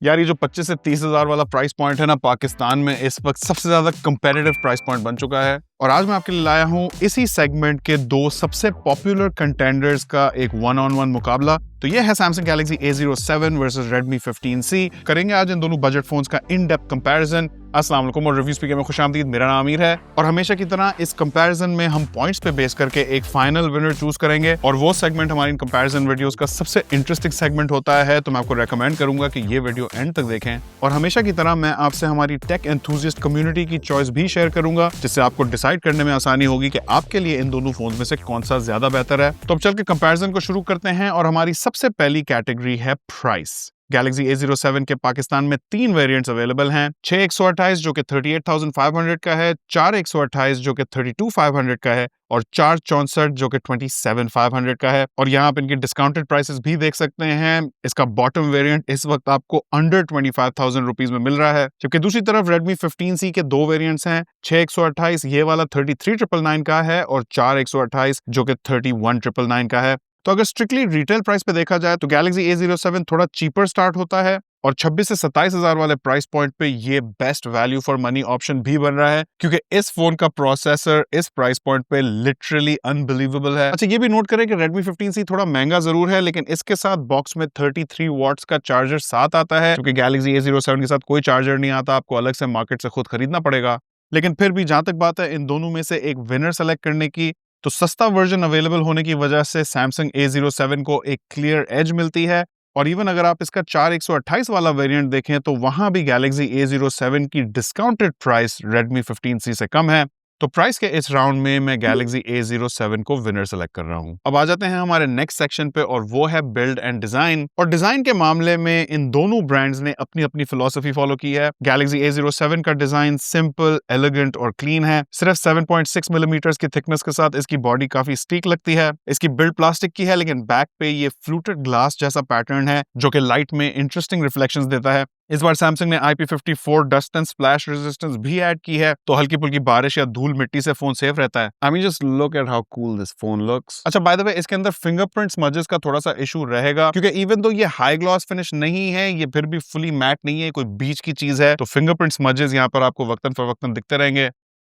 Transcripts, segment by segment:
यार ये जो 25 से 30 हजार वाला प्राइस पॉइंट है ना, पाकिस्तान में इस वक्त सबसे ज्यादा कंपेटिटिव प्राइस पॉइंट बन चुका है। और आज मैं आपके लिए लाया हूँ इसी सेगमेंट के दो सबसे पॉपुलर कंटेंडर्स का एक वन ऑन वन मुकाबला। तो ये है Samsung Galaxy A07 versus Redmi 15C। करेंगे आज इन दोनों बजट फोन्स का इन डेप्थ कंपैरिजन। अस्सलाम वालेकुम और रिव्यू स्पीकर में खुशामदीद। मेरा नाम आमिर है और हमेशा की तरह इस कंपैरिजन में हम पॉइंट्स पे बेस करके एक फाइनल विनर चूज करेंगे। और वो सेगमेंट हमारी कंपैरिजन वीडियोस का सबसे इंटरेस्टिंग सेगमेंट होता है, तो मैं आपको रेकमेंड करूंगा कि ये वीडियो एंड तक देखें। और हमेशा की तरह मैं आपसे हमारी टेक एंथुसियास्ट कम्युनिटी की चॉइस भी शेयर करूंगा, जिससे आपको डिसाइड करने में आसानी होगी कि आपके लिए इन दोनों फोन में से कौन सा ज्यादा बेहतर है। तो अब चल के कंपैरिजन को शुरू करते हैं और हमारी सबसे पहली कैटेगरी है प्राइस। Galaxy A07 के पाकिस्तान में 3 वेरिएंट्स अवेलेबल हैं। 6128 जो कि 38,500 का है, 4128 जो कि 32,500 का है और 464 जो कि 27,500 का है। और यहाँ आप इनकी डिस्काउंटेड प्राइसेस भी देख सकते हैं। इसका बॉटम वेरिएंट इस वक्त आपको अंडर 25,000 रुपीज में मिल रहा है, जबकि दूसरी तरफ Redmi 15C के दो वेरिएंट्स हैं। 6128 ये वाला 33,999 का है और 4128 जो कि 31,999 का है। तो अगर स्ट्रिक्टली रिटेल प्राइस पे देखा जाए तो Galaxy A07 थोड़ा चीपर स्टार्ट होता है और 26 से 27 हजार वाले प्राइस पॉइंट पे ये best value for money option भी बन रहा है, क्योंकि इस फोन का प्रोसेसर इस प्राइस पॉइंट पे लिटरली अनबिलीवेबल है। अच्छा, ये भी नोट करें कि Redmi 15C थोड़ा महंगा जरूर है, लेकिन इसके साथ बॉक्स में 33 वॉट्स का चार्जर साथ आता है, क्योंकि Galaxy A07 के साथ कोई चार्जर नहीं आता, आपको अलग से मार्केट से खुद खरीदना पड़ेगा। लेकिन फिर भी जहां तक बात है इन दोनों में से एक विनर सेलेक्ट करने की, तो सस्ता वर्जन अवेलेबल होने की वजह से Samsung A07 को एक क्लियर एज मिलती है। और इवन अगर आप इसका 4128 वाला वेरिएंट देखें तो वहां भी Galaxy A07 की डिस्काउंटेड प्राइस Redmi 15C से कम है। तो प्राइस के इस राउंड में मैं Galaxy A07 को विनर सेलेक्ट कर रहा हूं। अब आ जाते हैं हमारे नेक्स्ट सेक्शन पे और वो है बिल्ड एंड डिजाइन। और डिजाइन के मामले में इन दोनों ब्रांड्स ने अपनी अपनी फिलॉसफी फॉलो की है। Galaxy A07 का डिजाइन सिंपल, एलिगेंट और क्लीन है। सिर्फ 7.6 मिलीमीटर की थिकनेस के साथ इसकी बॉडी काफी स्टीक लगती है। इसकी बिल्ड प्लास्टिक की है, लेकिन बैक पे ये फ्लूटेड ग्लास जैसा पैटर्न है जो कि लाइट में इंटरेस्टिंग रिफ्लेक्शंस देता है। इस बार Samsung ने IP54 dust and splash resistance भी ऐड की है, तो हल्की फुल्की बारिश या धूल मिट्टी से फोन सेफ रहता है। I mean, just look at how cool this phone looks. अच्छा, बाय द वे इसके अंदर फिंगरप्रिंट स्मजेस का थोड़ा सा इशू रहेगा, क्योंकि इवन तो ये हाई ग्लॉस फिनिश नहीं है, ये फिर भी फुली मैट नहीं है, कोई बीच की चीज है, तो फिंगरप्रिंट स्मजेस यहाँ पर आपको वक्तन फवक्तन दिखते रहेंगे।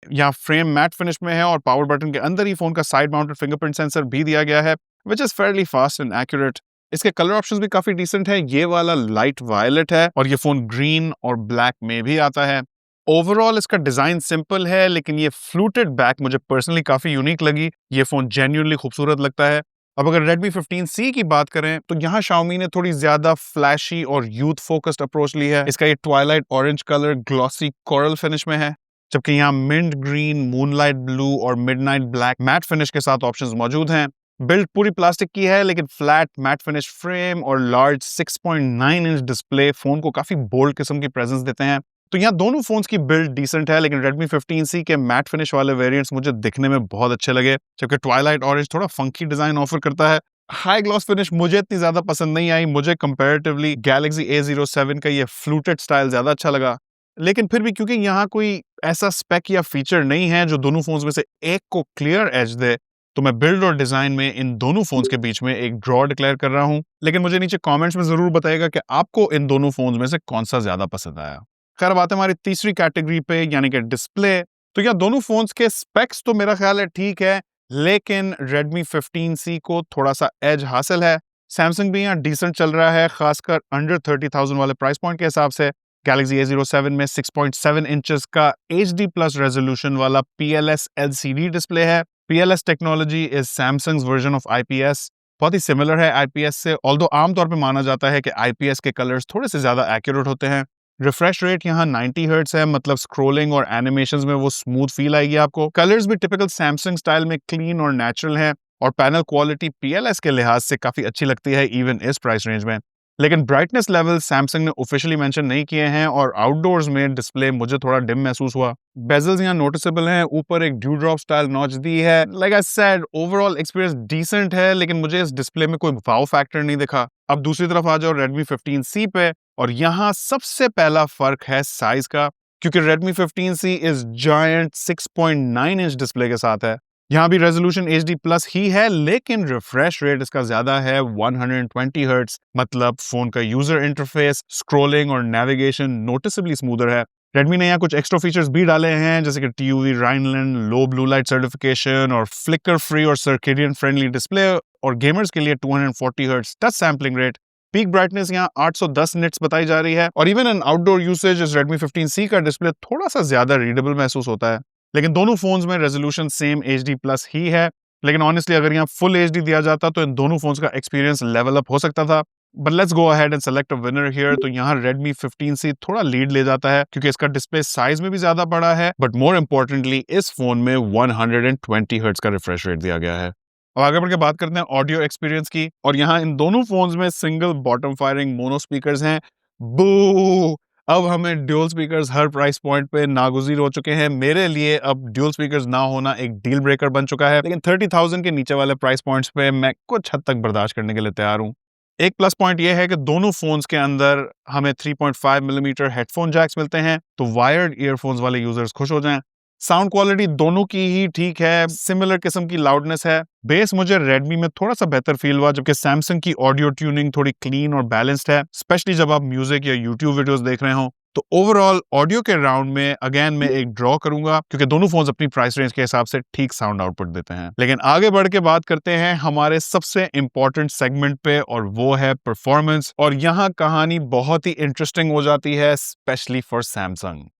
यहाँ फ्रेम मैट फिनिश में है और पावर बटन के अंदर ही फोन का साइड माउंटेड फिंगरप्रिंट सेंसर भी दिया गया है, which is fairly fast and accurate. इसके कलर ऑप्शंस भी काफी डिसेंट है। ये वाला लाइट वायलेट है और ये फोन ग्रीन और ब्लैक में भी आता है। ओवरऑल इसका डिजाइन सिंपल है, लेकिन ये फ्लूटेड बैक मुझे पर्सनली काफी यूनिक लगी। ये फोन जेन्युइनली खूबसूरत लगता है। अब अगर Redmi 15C की बात करें तो यहाँ Xiaomi ने थोड़ी ज्यादा फ्लैशी और यूथ फोकस्ड अप्रोच ली है। इसका ये Twilight orange colour glossy coral finish में है, जबकि यहाँ मिंट ग्रीन, मूनलाइट ब्लू और मिडनाइट ब्लैक मैट फिनिश के साथ ऑप्शंस मौजूद हैं। बिल्ड पूरी प्लास्टिक की है, लेकिन फ्लैट मैट फिनिश फ्रेम और लार्ज 6.9 इंच डिस्प्ले फोन को काफी बोल्ड किस्म की प्रेजेंस देते हैं। तो यहाँ दोनों फोन्स की बिल्ड डिसेंट है, लेकिन Redmi 15C के मैट फिनिश वाले वेरिएंट्स मुझे दिखने में बहुत अच्छे लगे, जबकि ट्वाइलाइट ऑरेंज थोड़ा फंकी डिजाइन ऑफर करता है। हाई ग्लॉस फिनिश मुझे इतनी ज्यादा पसंद नहीं आई। मुझे कंपैरेटिवली Galaxy A07 का ये फ्लूटेड स्टाइल ज्यादा अच्छा लगा। लेकिन फिर भी क्योंकि यहाँ कोई ऐसा स्पेक या फीचर नहीं है जो दोनों फोन्स में से एक को क्लियर एज दे, तो मैं बिल्ड और डिजाइन में इन दोनों फोन्स के बीच में एक ड्रॉ डिक्लेयर कर रहा हूं। लेकिन मुझे नीचे कमेंट्स में जरूर बताइएगा कि आपको इन दोनों फोन्स में से कौन सा ज्यादा पसंद आया। खैर, बात है हमारी तीसरी कैटेगरी पे, यानी कि डिस्प्ले। तो यहाँ दोनों फोन्स के स्पेक्स तो मेरा ख्याल है ठीक है, लेकिन Redmi 15C को थोड़ा सा एज हासिल है। सैमसंग भी यहाँ डिसेंट चल रहा है, खासकर अंडर 30,000 वाले प्राइस पॉइंट के हिसाब से। Galaxy A07 में 6.7 इंचेस का HD प्लस रेजोल्यूशन वाला PLS LCD डिस्प्ले है। PLS technology is Samsung's version of IPS। बहुत ही सिमिलर है IPS से, ऑल्दो आमतौर पे माना जाता है कि IPS के कलर्स थोड़े से ज्यादा एक्यूरेट होते हैं। रिफ्रेश रेट यहाँ 90 हर्ट्ज है, मतलब स्क्रोलिंग और एनिमेशंस में वो स्मूथ फील आएगी आपको। कलर्स भी टिपिकल Samsung स्टाइल में क्लीन और नेचुरल हैं और पैनल क्वालिटी PLS के लिहाज से काफी अच्छी लगती है इवन इस प्राइस रेंज में। लेकिन ब्राइटनेस लेवल Samsung ने ऑफिशियली मेंशन नहीं किए हैं और आउटडोर्स में डिस्प्ले मुझे थोड़ा डिम महसूस हुआ। बेजल्स यहाँ नोटिसेबल हैं, ऊपर एक ड्यू ड्रॉप स्टाइल नॉच दी है। Like I said, overall experience decent है, लेकिन मुझे इस डिस्प्ले में कोई वाव फैक्टर नहीं दिखा। अब दूसरी तरफ आ जाओ Redmi 15C पे, और यहाँ सबसे पहला फर्क है साइज का, क्योंकि Redmi 15C इस जायंट 6.9 इंच डिस्प्ले के साथ है। यहाँ भी रेजोल्यूशन HD प्लस ही है, लेकिन रिफ्रेश रेट इसका ज्यादा है 120 हर्ट्ज। मतलब फोन का यूजर इंटरफेस, स्क्रोलिंग और नेविगेशन नोटिसेबली स्मूदर है। रेडमी ने यहाँ कुछ एक्स्ट्रा फीचर्स भी डाले हैं, जैसे कि TUV Rhineland, लो ब्लू लाइट सर्टिफिकेशन और फ्लिकर फ्री और सर्केडियन फ्रेंडली डिस्प्ले, और गेमर्स के लिए 240 hertz touch sampling rate. Peak brightness यहाँ 810 निट्स बताई जा रही है, और इवन इन आउटडोर यूसेज इस Redmi 15C का डिस्प्ले थोड़ा सा ज्यादा रीडेबल महसूस होता है। लेकिन दोनों फोन्स में रेजोल्यूशन सेम HD प्लस ही है। लेकिन ऑनेस्टली अगर यहाँ फुल HD दिया जाता तो इन दोनों फोन्स का एक्सपीरियंस लेवल अप हो सकता था। But let's go ahead and select a winner here. तो यहाँ Redmi 15C थोड़ा लीड ले जाता है, क्योंकि इसका डिस्प्ले साइज में भी ज्यादा बड़ा है, बट मोर इंपॉर्टेंटली इस फोन में 120 हर्ट्ज का रिफ्रेश रेट दिया गया है। अब आगे बढ़ के बात करते हैं ऑडियो एक्सपीरियंस की, और यहाँ इन दोनों फोन्स में single bottom firing mono speakers हैं। बू! अब हमें ड्यूल स्पीकर्स हर प्राइस पॉइंट पे नागुज़ीर हो चुके हैं। मेरे लिए अब ड्यूल स्पीकर्स ना होना एक डील ब्रेकर बन चुका है, लेकिन 30,000 के नीचे वाले प्राइस पॉइंट्स पे मैं कुछ हद तक बर्दाश्त करने के लिए तैयार हूँ। एक प्लस पॉइंट ये है कि दोनों फोन्स के अंदर हमें 3.5 मिलीमीटर हेडफोन जैक्स मिलते हैं, तो वायर्ड ईयरफोन्स वाले यूजर्स खुश हो जाएं। साउंड क्वालिटी दोनों की ही ठीक है, सिमिलर किस्म की लाउडनेस है। बेस मुझे Redmi में थोड़ा सा बेहतर फील हुआ, जबकि Samsung की ऑडियो ट्यूनिंग थोड़ी क्लीन और बैलेंस्ड है, स्पेशली जब आप म्यूजिक या यूट्यूब वीडियोस देख रहे हो। तो ओवरऑल ऑडियो के राउंड में अगेन मैं एक ड्रॉ करूंगा, क्योंकि दोनों फोन्स अपनी प्राइस रेंज के हिसाब से ठीक साउंड आउटपुट देते हैं। लेकिन आगे बढ़ के बात करते हैं हमारे सबसे इंपॉर्टेंट सेगमेंट पे, और वो है परफॉर्मेंस। और यहाँ कहानी बहुत ही इंटरेस्टिंग हो जाती है, specially for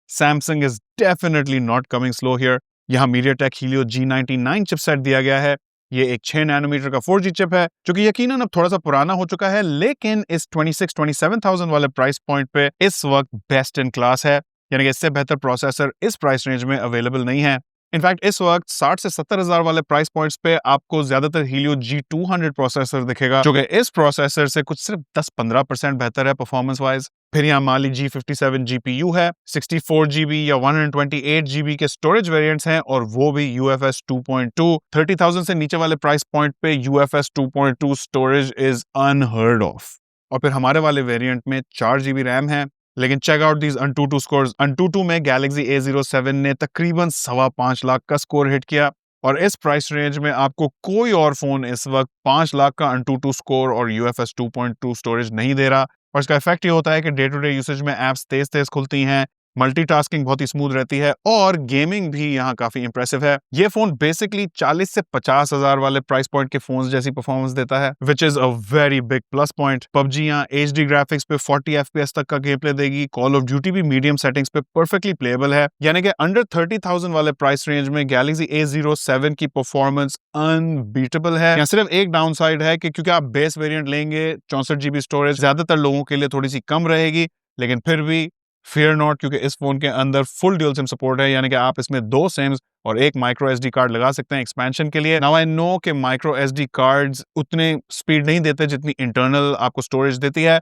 Samsung is definitely not coming slow here। यहाँ MediaTek Helio G99 चिपसेट दिया गया है। ये एक 6 नैनोमीटर का 4G चिप है, जो कि यकीनन अब थोड़ा सा पुराना हो चुका है, लेकिन इस 26-27,000 वाले प्राइस पॉइंट पे इस वक्त बेस्ट इन क्लास है। यानी कि इससे बेहतर प्रोसेसर इस प्राइस रेंज में अवेलेबल नहीं है। इनफैक्ट इस वक्त 60 से 70 हजार वाले प्राइस पॉइंट्स पे आपको ज्यादातर Helio G200 प्रोसेसर दिखेगा, जो कि इस प्रोसेसर से कुछ सिर्फ 10-15% बेहतर है परफॉर्मेंस वाइज। फिर यहाँ Mali G57 GPU है, 64 GB या 128 GB के स्टोरेज वेरिएंट्स हैं, और वो भी UFS 2.2। 30,000 से नीचे वाले प्राइस पॉइंट पे UFS 2.2 storage is unheard of. और फिर हमारे वाले वेरिएंट में 4 GB रैम है। लेकिन check out these Antutu scores. Antutu में Galaxy A07 ने तकरीबन 5.25 लाख का स्कोर हिट किया, और इस प्राइस रेंज में आपको कोई और फोन इस वक्त 5 लाख का Antutu स्कोर और UFS 2.2 स्टोरेज नहीं दे रहा। और इसका इफेक्ट ये होता है कि डे टू डे यूसेज में एप्स तेज तेज खुलती हैं, मल्टीटास्किंग बहुत ही स्मूथ रहती है, और गेमिंग भी यहाँ काफी इंप्रेसिव है। ये फोन बेसिकली 40 से 50 हजार वाले प्राइस पॉइंट के फोन्स जैसी परफॉर्मेंस देता है, which is a very big plus point. PUBG यहाँ HD ग्राफिक्स पे 40 FPS तक का गेम प्ले देगी। कॉल ऑफ ड्यूटी भी मीडियम सेटिंग्स पे परफेक्टली प्लेएबल है। यानी कि अंडर 30,000 वाले प्राइस रेंज में Galaxy A07 की परफॉर्मेंस अनबीटेबल है। यहाँ सिर्फ एक डाउन साइड है कि क्योंकि आप बेस वेरिएंट लेंगे, 64 GB स्टोरेज ज्यादातर लोगों के लिए थोड़ी सी कम रहेगी, लेकिन फिर भी फेयर नॉट, क्योंकि इस फोन के अंदर फुल ड्यूल सिम सपोर्ट है। यानी कि आप इसमें 2 सिम्स और एक माइक्रो SD कार्ड लगा सकते हैं एक्सपेंशन के लिए। नाउ आई नो कि माइक्रो SD कार्ड्स उतने स्पीड नहीं देते जितनी इंटरनल आपको स्टोरेज देती है,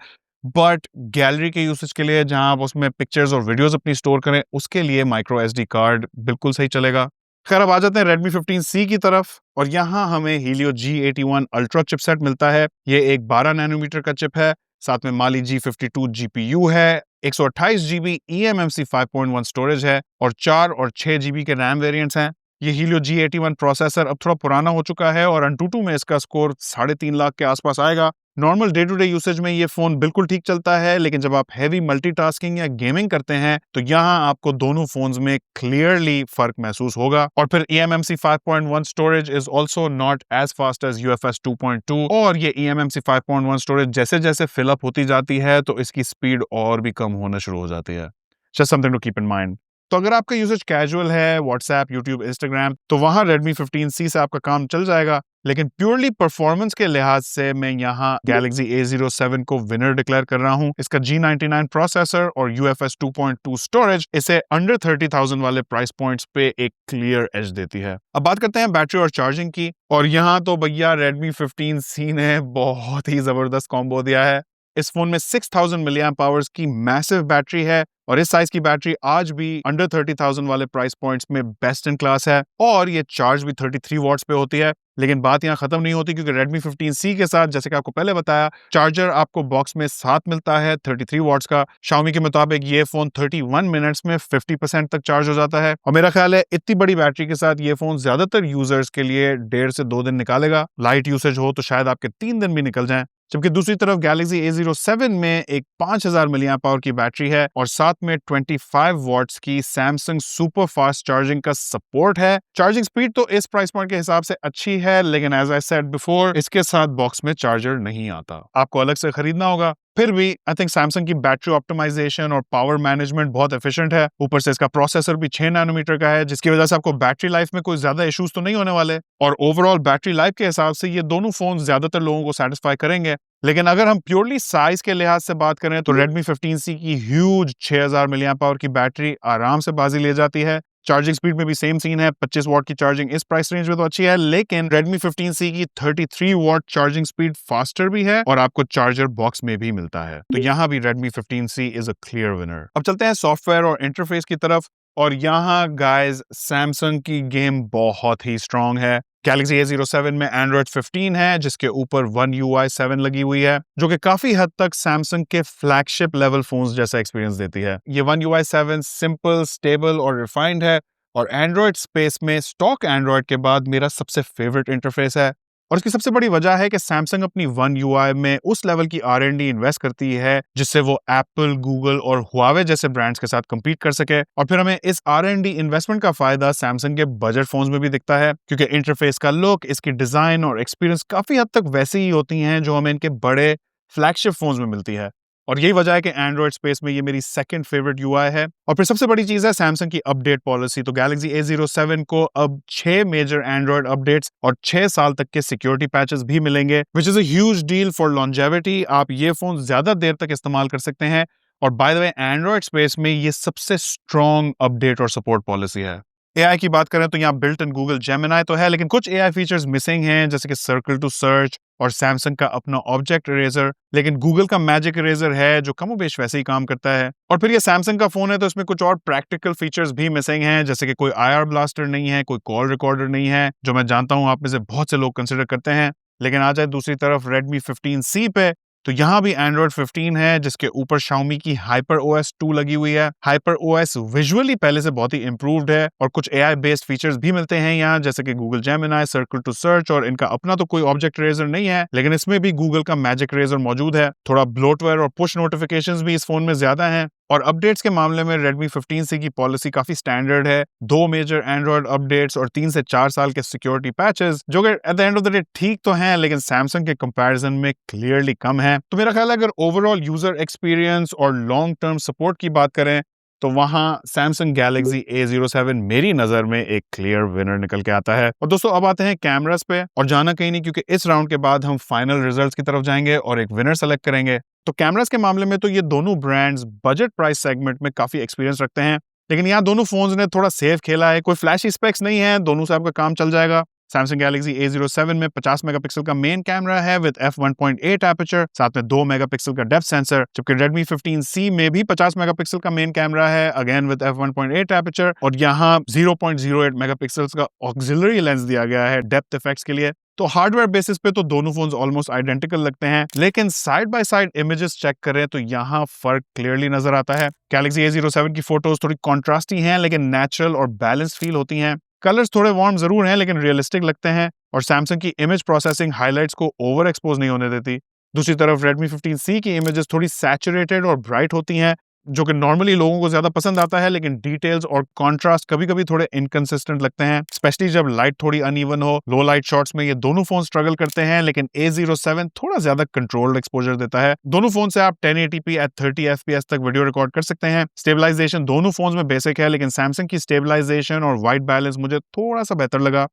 बट गैलरी के यूसेज के लिए, जहां आप उसमें पिक्चर्स और वीडियोस अपनी स्टोर करें, उसके लिए माइक्रो SD कार्ड बिल्कुल सही चलेगा। खैर, अब आ जाते हैं Redmi 15C की तरफ, और यहाँ हमें Helio G81 Ultra चिपसेट मिलता है। ये एक 12 नैनोमीटर का चिप है, साथ में Mali G52 GPU है, 128 GB eMMC 5.1 स्टोरेज है, और 4 और 6 GB के रैम वेरिएंट्स हैं। ये Helio G81 प्रोसेसर अब थोड़ा पुराना हो चुका है, और Antutu में इसका स्कोर 3.5 लाख के आसपास आएगा। Normal day to day usage में ये फोन बिल्कुल ठीक चलता है, लेकिन जब आप हैवी मल्टीटास्किंग या गेमिंग करते हैं तो यहाँ आपको दोनों फोन्स में क्लियरली फर्क महसूस होगा। और फिर eMMC 5.1 storage is also not as fast as UFS 2.2, और ये eMMC 5.1 स्टोरेज जैसे जैसे फिलअप होती जाती है तो इसकी स्पीड और भी कम होना शुरू हो जाती है। Just something to keep in mind. तो अगर आपका यूसेज कैजुअल है, व्हाट्सएप, यूट्यूब, इंस्टाग्राम, तो वहां Redmi 15C से आपका काम चल जाएगा। लेकिन प्योरली परफॉर्मेंस के लिहाज से मैं यहाँ Galaxy A07 को विनर डिक्लेयर कर रहा हूँ। इसका G99 प्रोसेसर और UFS 2.2 स्टोरेज इसे अंडर 30,000 वाले प्राइस पॉइंट्स पे एक क्लियर एज देती है। अब बात करते हैं बैटरी और चार्जिंग की, और यहाँ तो भैया Redmi 15C ने बहुत ही जबरदस्त कॉम्बो दिया है। इस फोन में 6000 मिली एम्प आवर्स की मैसिव बैटरी है, और इस साइज की बैटरी आज भी अंडर 30,000 वाले प्राइस पॉइंट्स में बेस्ट इन क्लास है, और ये चार्ज भी 33 वॉट्स पे होती है। लेकिन बात यहाँ खत्म नहीं होती, क्योंकि Redmi 15C के साथ, जैसे कि आपको पहले बताया, चार्जर आपको बॉक्स में साथ मिलता है 33 वॉट्स का। Xiaomi के मुताबिक ये फोन 31 मिनट्स में 50% तक चार्ज हो जाता है, और मेरा ख्याल है इतनी बड़ी बैटरी के साथ ये फोन ज्यादातर यूजर्स के लिए 1.5 से 2 दिन निकालेगा। लाइट यूसेज हो तो शायद आपके 3 दिन भी निकल जाएं। जबकि दूसरी तरफ Galaxy A07 में एक 5000 मिलियन पावर की बैटरी है और साथ में 25 वॉट्स की Samsung सुपर फास्ट चार्जिंग का सपोर्ट है। चार्जिंग स्पीड तो इस प्राइस पॉइंट के हिसाब से अच्छी है, लेकिन एज आई सेड बिफोर, इसके साथ बॉक्स में चार्जर नहीं आता, आपको अलग से खरीदना होगा। फिर भी आई थिंक सैमसंग की बैटरी ऑप्टिमाइजेशन और पावर मैनेजमेंट बहुत एफिशिएंट है। ऊपर से इसका प्रोसेसर भी 6 नैनोमीटर का है, जिसकी वजह से आपको बैटरी लाइफ में कोई ज्यादा इश्यूज तो नहीं होने वाले, और ओवरऑल बैटरी लाइफ के हिसाब से ये दोनों फोन ज्यादातर लोगों को सेटिस्फाई करेंगे। लेकिन अगर हम प्योरली साइज के लिहाज से बात करें तो Redmi 15C की ह्यूज 6000 मिलियन पावर की बैटरी आराम से बाजी ले जाती है। चार्जिंग स्पीड में भी सेम सीन है, 25 वॉट की चार्जिंग इस प्राइस रेंज में तो अच्छी है, लेकिन Redmi 15C की 33 वॉट चार्जिंग स्पीड फास्टर भी है और आपको चार्जर बॉक्स में भी मिलता है। तो यहाँ भी Redmi 15C is a clear winner. अब चलते हैं सॉफ्टवेयर और इंटरफेस की तरफ, और यहाँ गाइस सैमसंग की गेम बहुत ही स्ट्रांग है। Galaxy A07 में Android 15 है, जिसके ऊपर One UI 7 लगी हुई है, जो कि काफी हद तक सैमसंग के फ्लैगशिप लेवल फोन्स जैसा एक्सपीरियंस देती है। ये One UI 7 सिंपल, स्टेबल और रिफाइंड है, और एंड्रॉयड स्पेस में स्टॉक एंड्रॉयड के बाद मेरा सबसे फेवरेट इंटरफेस है। और इसकी सबसे बड़ी वजह है कि सैमसंग अपनी One UI में उस लेवल की R&D इन्वेस्ट करती है जिससे वो एप्पल, गूगल और हुआवे जैसे ब्रांड्स के साथ compete कर सके, और फिर हमें इस R&D इन्वेस्टमेंट का फायदा सैमसंग के बजट फोन्स में भी दिखता है, क्योंकि इंटरफेस का लुक, इसकी डिजाइन और एक्सपीरियंस काफी हद तक वैसी ही होती हैं जो हमें इनके बड़े फ्लैगशिप फोन्स में मिलती है। और यही वजह है कि एंड्रॉयड स्पेस में ये मेरी सेकंड फेवरेट यूआई है। और फिर सबसे बड़ी चीज है सैमसंग की अपडेट पॉलिसी। तो Galaxy A07 को अब 6 मेजर एंड्रॉयड अपडेट्स और 6 साल तक के सिक्योरिटी पैचेस भी मिलेंगे, which is a huge deal for longevity. आप ये फोन ज्यादा देर तक इस्तेमाल कर सकते हैं, और by the way Android space में ये सबसे स्ट्रॉन्ग अपडेट और सपोर्ट पॉलिसी है। एआई की बात करें तो यहाँ बिल्ट इन गूगल जेमिनी तो है, लेकिन कुछ एआई फीचर्स मिसिंग हैं, जैसे कि सर्कल टू सर्च और सैमसंग का अपना ऑब्जेक्ट इरेजर, लेकिन गूगल का मैजिक इरेजर है जो कमोबेश वैसे ही काम करता है। और फिर ये सैमसंग का फोन है तो इसमें कुछ और प्रैक्टिकल फीचर्स भी मिसिंग हैं, जैसे कि कोई आईआर ब्लास्टर नहीं है, कोई कॉल रिकॉर्डर नहीं है, जो मैं जानता हूं आप में से बहुत से लोग कंसिडर करते हैं। लेकिन आ जाए दूसरी तरफ Redmi 15C पे, तो यहाँ भी Android 15 है, जिसके ऊपर Xiaomi की HyperOS 2 लगी हुई है। HyperOS विजुअली पहले से बहुत ही इंप्रूव्ड है, और कुछ AI बेस्ड फीचर्स भी मिलते हैं यहाँ, जैसे कि Google Gemini, circle to search, और इनका अपना तो कोई ऑब्जेक्ट इरेजर नहीं है, लेकिन इसमें भी गूगल का मैजिक इरेजर मौजूद है। थोड़ा ब्लोटवेयर और पुश नोटिफिकेशंस भी इस फोन में ज्यादा हैं। और अपडेट्स के मामले में Redmi 15C की पॉलिसी काफी स्टैंडर्ड है, 2 मेजर एंड्रॉयड अपडेट्स और 3 से 4 साल के सिक्योरिटी पैचेस, जो कि at the end of the day ठीक तो हैं, लेकिन सैमसंग के कंपैरिजन में क्लियरली कम है। तो मेरा ख्याल है अगर ओवरऑल यूजर एक्सपीरियंस और लॉन्ग टर्म सपोर्ट की बात करें तो वहां सैमसंग Galaxy A07 मेरी नजर में एक क्लियर विनर निकल के आता है। और दोस्तों अब आते हैं कैमरास पे, और जाना कहीं नहीं, क्योंकि इस राउंड के बाद हम फाइनल रिजल्ट्स की तरफ जाएंगे और एक विनर सेलेक्ट करेंगे। तो कैमरास के मामले में तो ये दोनों ब्रांड्स बजट प्राइस सेगमेंट में काफी एक्सपीरियंस रखते हैं, लेकिन यहाँ दोनों फोन्स ने थोड़ा सेफ खेला है। कोई फ्लैशी स्पेक्स नहीं है, दोनों से आपका काम चल जाएगा। सैमसंग Galaxy A07 में 50 मेगापिक्सल का मेन कैमरा है विद f1.8 एपर्चर, साथ में 2 मेगापिक्सल का डेप्थ सेंसर, जबकि Redmi 15C में भी 50 मेगापिक्सल का मेन कैमरा है, अगेन विद f1.8 एपर्चर, और यहाँ 0.08 मेगापिक्सल का ऑक्सिलरी लेंस दिया गया है डेप्थ इफेक्ट्स के लिए। तो हार्डवेयर बेसिस पे तो दोनों फोन्स ऑलमोस्ट आइडेंटिकल लगते हैं, लेकिन side by side images check करें तो यहाँ फर्क क्लियरली नजर आता है। Galaxy A07 की फोटोज थोड़ी कॉन्ट्रास्टी हैं, लेकिन नेचुरल और बैलेंस फील होती हैं। कलर्स थोड़े वार्म जरूर हैं, लेकिन रियलिस्टिक लगते हैं, और सैमसंग की इमेज प्रोसेसिंग हाइलाइट्स को ओवर एक्सपोज नहीं होने देती। दूसरी तरफ Redmi 15C की इमेजेस थोड़ी सैचुरेटेड और ब्राइट होती हैं, जो कि नॉर्मली लोगों को ज्यादा पसंद आता है, लेकिन डिटेल्स और कॉन्ट्रास्ट कभी-कभी थोड़े इनकंसिस्टेंट लगते हैं, स्पेशली जब लाइट थोड़ी अनइवन हो। लो लाइट शॉट्स में ये दोनों फोन स्ट्रगल करते हैं, लेकिन A07 थोड़ा ज्यादा कंट्रोल्ड एक्सपोजर देता है। दोनों फोन से आप 1080p at 30 FPS तक वीडियो रिकॉर्ड कर सकते हैं। स्टेबलाइजेशन दोनों फोन में बेसिक है, लेकिन सैमसंग की स्टेबलाइजेशन और व्हाइट बैलेंस मुझे थोड़ा सा बेहतर लगा।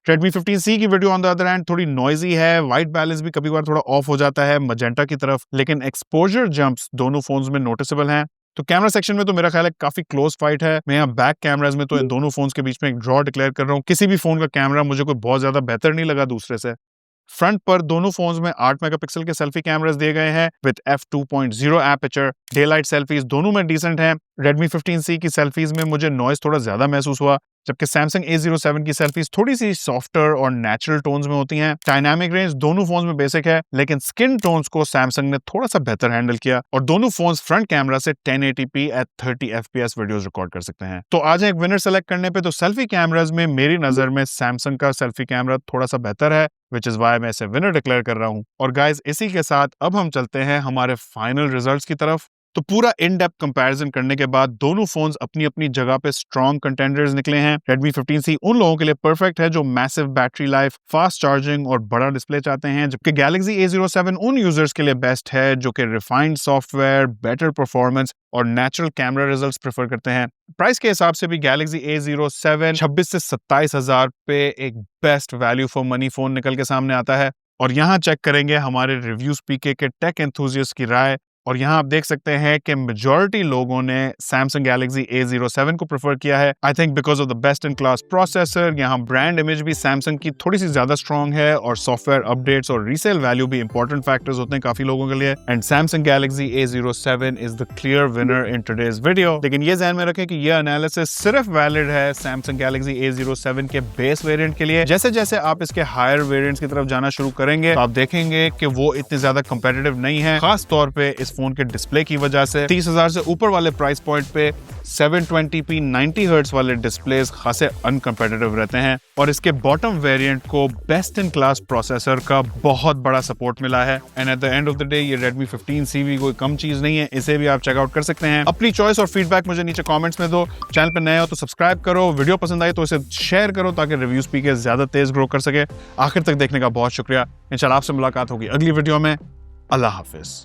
Redmi 15C की video on the other hand थोड़ी नॉइजी है, व्हाइट बैलेंस भी कभी बार थोड़ा ऑफ हो जाता है मजेंटा की तरफ, लेकिन एक्सपोजर जंप्स दोनों फोन्स में नोटिसेबल हैं। तो कैमरा सेक्शन में तो मेरा ख्याल है काफी क्लोज फाइट है। मैं यहाँ बैक कैमरास में तो इन दोनों फोन्स के बीच में एक ड्रॉ डिक्लेयर कर रहा हूँ। किसी भी फोन का कैमरा मुझे कोई बहुत ज्यादा बेहतर नहीं लगा दूसरे से। फ्रंट पर दोनों फोन्स में 8 मेगापिक्सल के सेल्फी कैमरास दिए गए हैं with f2.0 aperture. Day light selfies दोनों में डिसेंट हैं। Redmi 15C की सेल्फीज में मुझे नॉइज थोड़ा ज्यादा महसूस हुआ, जबकि Samsung A07 की सेल्फीज थोड़ी सी सॉफ्टर और नेचुरल टोन्स में होती हैं। डायनामिक रेंज दोनों फोन्स में बेसिक है, लेकिन स्किन टोन्स को Samsung ने थोड़ा सा बेहतर हैंडल किया और दोनों फोन्स फ्रंट कैमरा से 1080p at 30 fps videos record कर सकते हैं। तो आज एक विनर सेलेक्ट करने पे तो सेल्फी कैमरास में मेरी नजर में Samsung का सेल्फी कैमरा थोड़ा सा बेहतर है, which is why मैं इसे विनर डिक्लेयर कर रहा हूं। और गाइस, इसी के साथ अब हम चलते हैं हमारे फाइनल रिजल्ट्स की तरफ। तो पूरा इन डेप्थ कंपैरिजन करने के बाद दोनों फोन्स अपनी अपनी जगह पे स्ट्रॉन्ग कंटेंडर्स निकले हैं। Redmi 15C उन लोगों के लिए परफेक्ट है जो massive battery life, fast charging और बड़ा डिस्प्ले चाहते हैं, जबकि Galaxy A07 उन यूजर्स के लिए बेस्ट है जो कि रिफाइंड सॉफ्टवेयर, बेटर परफॉर्मेंस और नेचुरल कैमरा रिजल्ट्स प्रेफर करते हैं। प्राइस के हिसाब से भी Galaxy A07 26 से 27 हजार पे एक best value for money phone निकल के सामने आता है। और यहाँ चेक करेंगे हमारे रिव्यूज पीके के टेक एंथुसियास्ट की राय, और यहाँ आप देख सकते हैं कि मेजॉरिटी लोगों ने Samsung Galaxy A07 को प्रेफर किया है। I think because of the best in class processor, यहाँ ब्रांड इमेज भी Samsung की थोड़ी सी ज्यादा स्ट्रॉन्ग है और सॉफ्टवेयर अपडेट्स और रीसेल वैल्यू भी इंपॉर्टेंट फैक्टर्स होते हैं काफी लोगों के लिए। And Samsung Galaxy A07 is the clear winner in today's video. लेकिन ये ध्यान में रखें कि ये एनालिसिस सिर्फ वैलिड है Samsung Galaxy A07 के बेस वेरिएंट के लिए। जैसे जैसे आप इसके हायर वेरिएंट्स की तरफ जाना शुरू करेंगे तो आप देखेंगे कि वो इतने ज्यादा कंपेटिटिव नहीं है, खास तौर पे इस फोन के डिस्प्ले की वजह से। 30,000 से ऊपर वाले प्राइस पॉइंट पे 720p 90 हर्ट्ज वाले डिस्प्लेस खासे अनकंपेटिटिव रहते हैं और इसके बॉटम वेरिएंट को बेस्ट इन क्लास प्रोसेसर का बहुत बड़ा सपोर्ट मिला है। And at the end of the day ये Redmi 15C भी कोई कम चीज नहीं है, इसे भी आप चेकआउट कर सकते हैं। अपनी चॉइस और फीडबैक मुझे नीचे कमेंट्स में दो। चैनल पे नए हो तो सब्सक्राइब करो, वीडियो पसंद आई तो इसे शेयर करो ताकि रिव्यूज पी के ज्यादा तेज ग्रो कर सके। आखिर तक देखने का बहुत शुक्रिया। इंशाल्लाह आपसे मुलाकात होगी अगली वीडियो में। अल्लाह हाफिज।